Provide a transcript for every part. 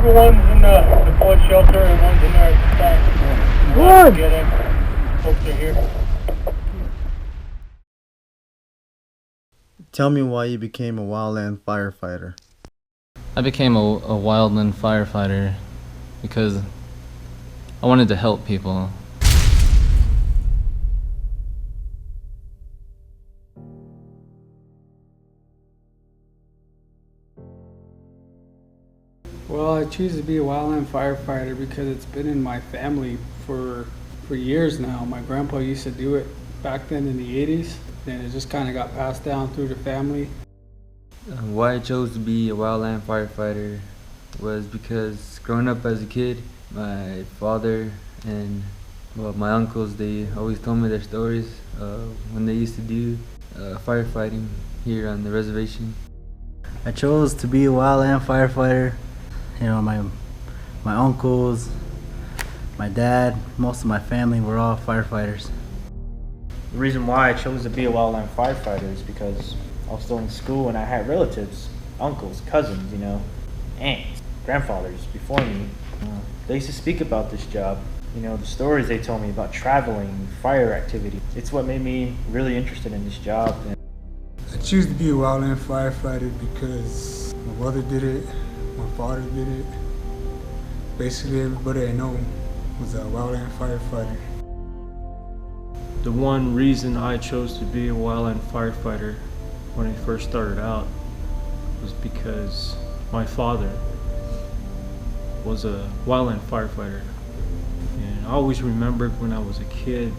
Everyone's in the deployed shelter. Everyone's in there at the time. Good. Get in. Folks are here. Tell me why you became a wildland firefighter. I became a wildland firefighter because I wanted to help people. Well, I choose to be a wildland firefighter because it's been in my family for years now. My grandpa used to do it back then in the 80s, and it just kind of got passed down through the family. Why I chose to be a wildland firefighter was because growing up as a kid, my father and my uncles, they always told me their stories when they used to do firefighting here on the reservation. I chose to be a wildland firefighter. You know, my uncles, my dad, most of my family were all firefighters. The reason why I chose to be a wildland firefighter is because I was still in school and I had relatives, uncles, cousins, aunts, grandfathers before me. They used to speak about this job. The stories they told me about traveling, fire activity. It's what made me really interested in this job. I choose to be a wildland firefighter because my mother did it, my father did it. Basically everybody I know was a wildland firefighter. The one reason I chose to be a wildland firefighter when I first started out was because my father was a wildland firefighter. And I always remembered when I was a kid,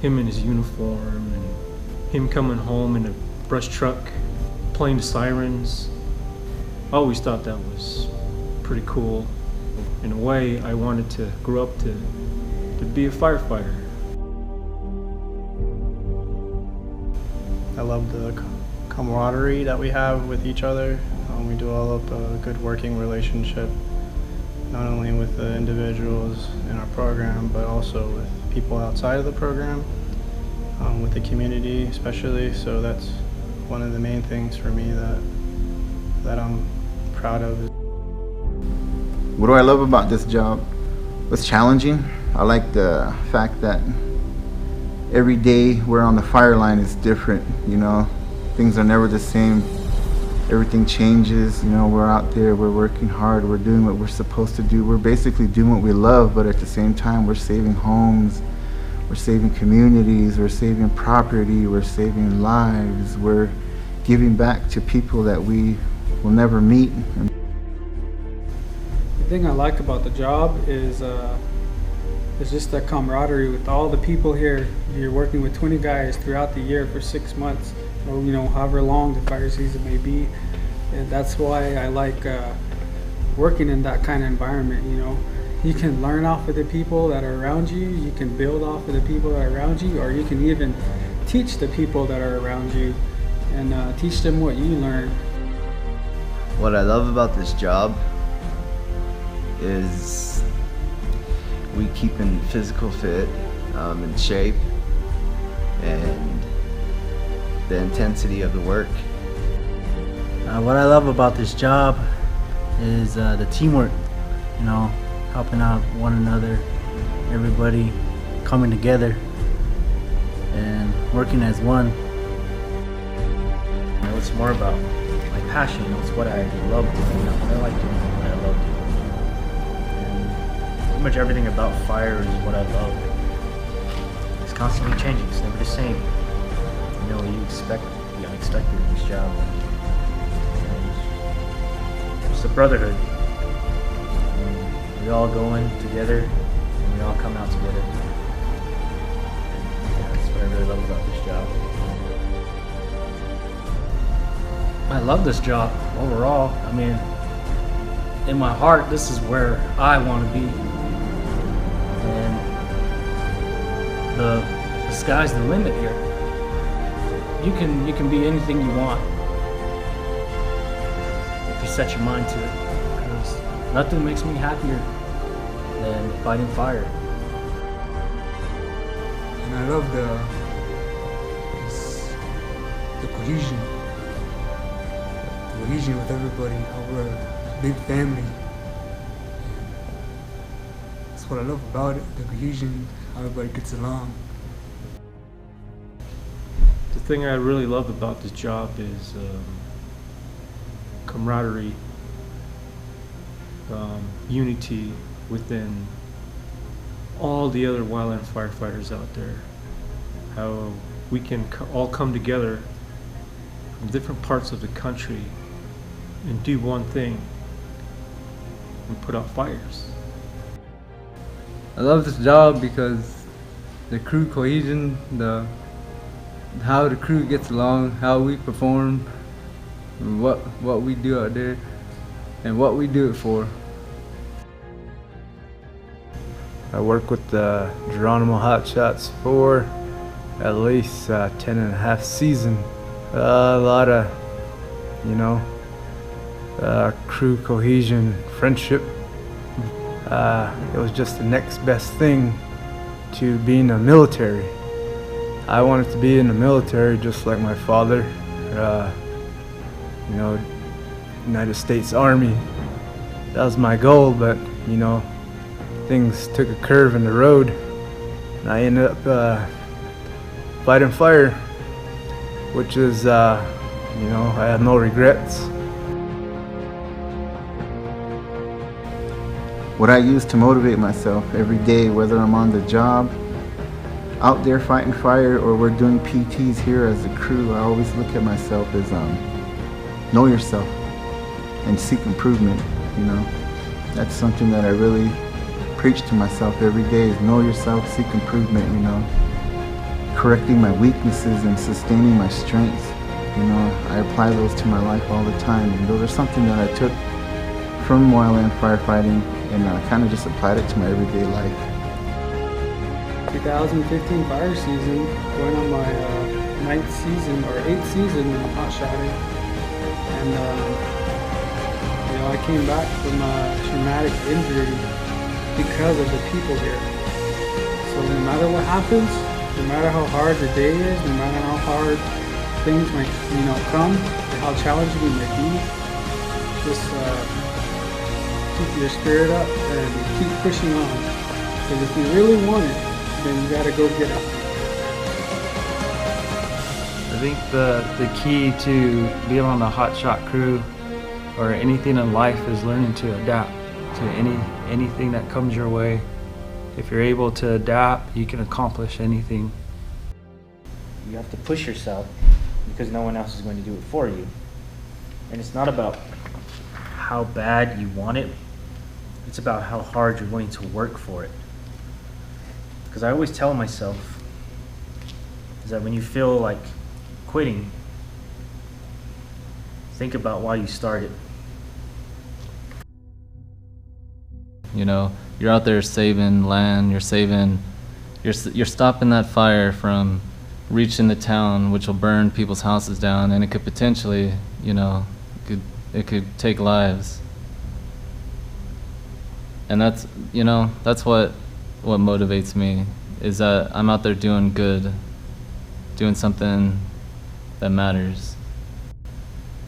him in his uniform and him coming home in a brush truck, playing the sirens. I always thought that was pretty cool. In a way, I wanted to grow up to be a firefighter. I love the camaraderie that we have with each other. We develop a good working relationship, not only with the individuals in our program, but also with people outside of the program, with the community especially. So that's one of the main things for me that I'm proud of. What do I love about this job? It's challenging. I like the fact that every day we're on the fire line is different, things are never the same. Everything changes, we're out there, we're working hard, we're doing what we're supposed to do. We're basically doing what we love, but at the same time we're saving homes, we're saving communities, we're saving property, we're saving lives, we're giving back to people that we will never meet. The thing I like about the job is just that camaraderie with all the people here. You're working with 20 guys throughout the year for 6 months, or however long the fire season may be, and that's why I like working in that kind of environment. You can learn off of the people that are around you, you can build off of the people that are around you, or you can even teach the people that are around you and teach them what you learn. What I love about this job is we keeping physical fit, in shape, and the intensity of the work. What I love about this job is the teamwork, helping out one another, everybody coming together and working as one. It's more about my passion. It's what I love doing. What I like doing, what I love doing. And pretty much everything about fire is what I love. It's constantly changing. It's never the same. You expect the unexpected in this job. It's a brotherhood. We all go in together, and we all come out together. And that's what I really love about this job. I love this job overall. In my heart, this is where I want to be. And the sky's the limit here. You can be anything you want if you set your mind to it. Because nothing makes me happier than fighting fire. And I love the cohesion. Cohesion with everybody. We're a big family. That's what I love about it, the cohesion, how everybody gets along. The thing I really love about this job is camaraderie, unity within all the other wildland firefighters out there. How we can all come together from different parts of the country and do one thing and put out fires. I love this job because the crew cohesion, how the crew gets along, how we perform, and what we do out there, and what we do it for. I work with the Geronimo Hotshots for at least 10 and a half seasons. A lot of, crew cohesion, friendship. It was just the next best thing to being a military. I wanted to be in the military just like my father, United States Army. That was my goal, but things took a curve in the road, and I ended up fighting fire, which is, I have no regrets. What I use to motivate myself every day, whether I'm on the job, out there fighting fire, or we're doing PTs here as a crew, I always look at myself as know yourself and seek improvement. That's something that I really preach to myself every day, is know yourself, seek improvement, correcting my weaknesses and sustaining my strengths. I apply those to my life all the time, and those are something that I took from wildland firefighting and kind of just applied it to my everyday life. 2015 fire season, going on my 9th season or 8th season in hotshotting, and I came back from a traumatic injury because of the people here. So no matter what happens, no matter how hard the day is, no matter how hard things might come, or how challenging it may be, just keep your spirit up and keep pushing on. Because if you really want it, then you gotta go get it. I think the key to being on a hotshot crew or anything in life is learning to adapt to anything that comes your way. If you're able to adapt, you can accomplish anything. You have to push yourself because no one else is going to do it for you. And it's not about how bad you want it, it's about how hard you're willing to work for it. Because I always tell myself is that when you feel like quitting, think about why you started. You're out there saving land, you're stopping that fire from reaching the town, which will burn people's houses down, and it could potentially, it could take lives. And that's what motivates me, is that I'm out there doing good, doing something that matters.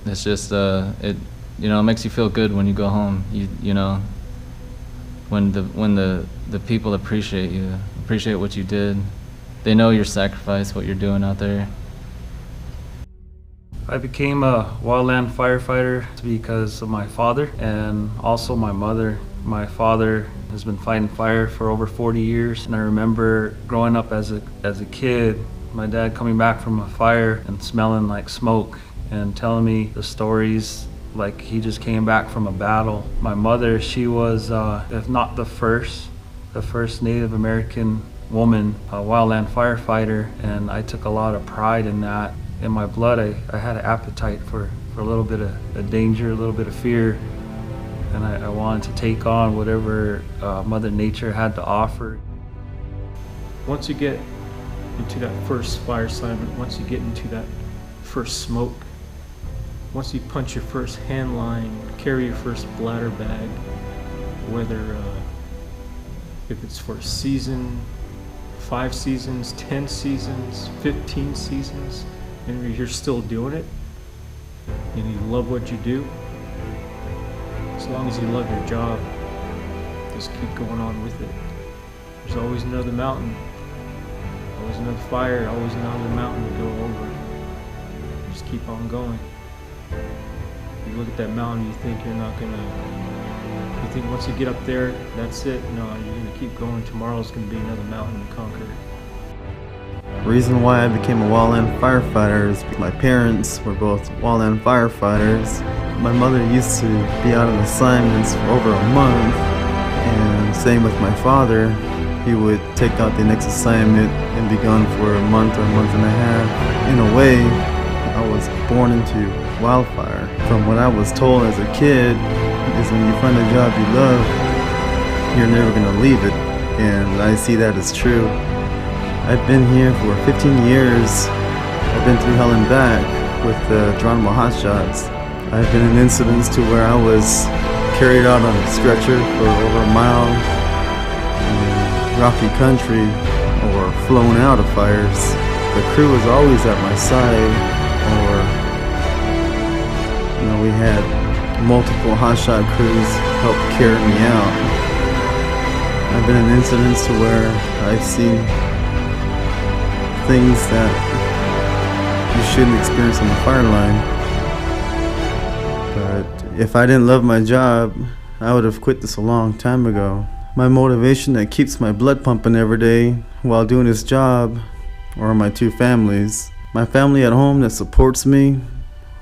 It's just it makes you feel good when you go home. When the people appreciate you, appreciate what you did. They know your sacrifice, what you're doing out there. I became a wildland firefighter because of my father and also my mother. My father has been fighting fire for over 40 years, and I remember growing up as a kid, my dad coming back from a fire and smelling like smoke and telling me the stories like he just came back from a battle. My mother, she was, if not the first Native American woman, a wildland firefighter, and I took a lot of pride in that. In my blood, I had an appetite for a little bit of danger, a little bit of fear, and I wanted to take on whatever Mother Nature had to offer. Once you get into that first fire assignment, once you get into that first smoke, once you punch your first hand line, carry your first bladder bag, whether if it's for a season, 5 seasons, 10 seasons, 15 seasons, and you're still doing it, and you love what you do, as long as you love your job, just keep going on with it. there's always another mountain, always another fire, always another mountain to go over. Just keep on going. You look at that mountain, you think you're not gonna, you think once you get up there, that's it. No, you're gonna keep going. Tomorrow's gonna be another mountain to conquer. The reason why I became a wildland firefighter is because my parents were both wildland firefighters. My mother used to be out on assignments for over a month, and same with my father. He would take out the next assignment and be gone for a month or a month and a half. In a way, I was born into wildfire. From what I was told as a kid, is when you find a job you love, you're never going to leave it, and I see that as true. I've been here for 15 years. I've been through hell and back with the Geronimo Hotshots. I've been in incidents to where I was carried out on a stretcher for over a mile in rocky country or flown out of fires. The crew was always at my side, or we had multiple hotshot crews help carry me out. I've been in incidents to where I've seen things that you shouldn't experience on the fire line. But if I didn't love my job, I would have quit this a long time ago. My motivation that keeps my blood pumping every day while doing this job are my two families. My family at home that supports me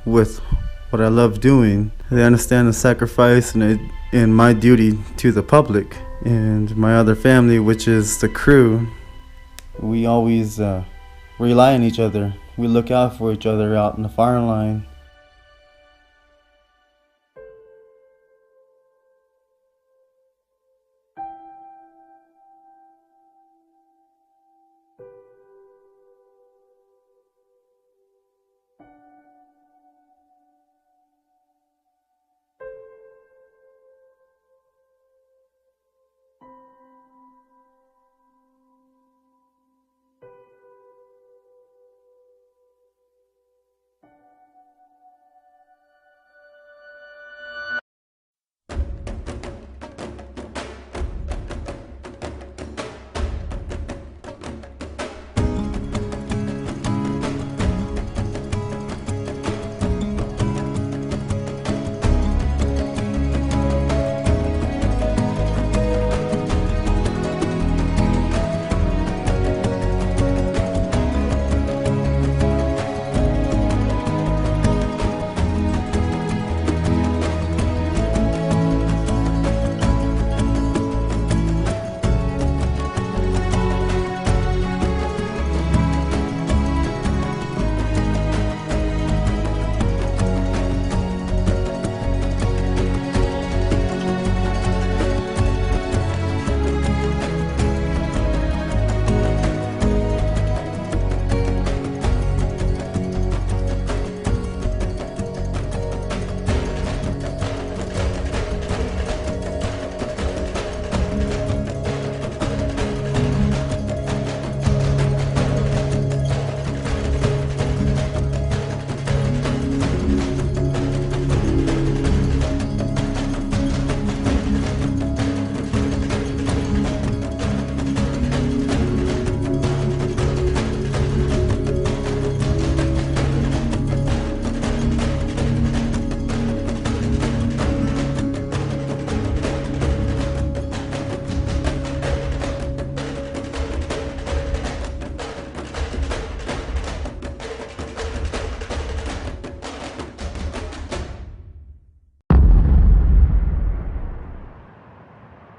with what I love doing. They understand the sacrifice and my duty to the public. And my other family, which is the crew, we always rely on each other. We look out for each other out in the fire line.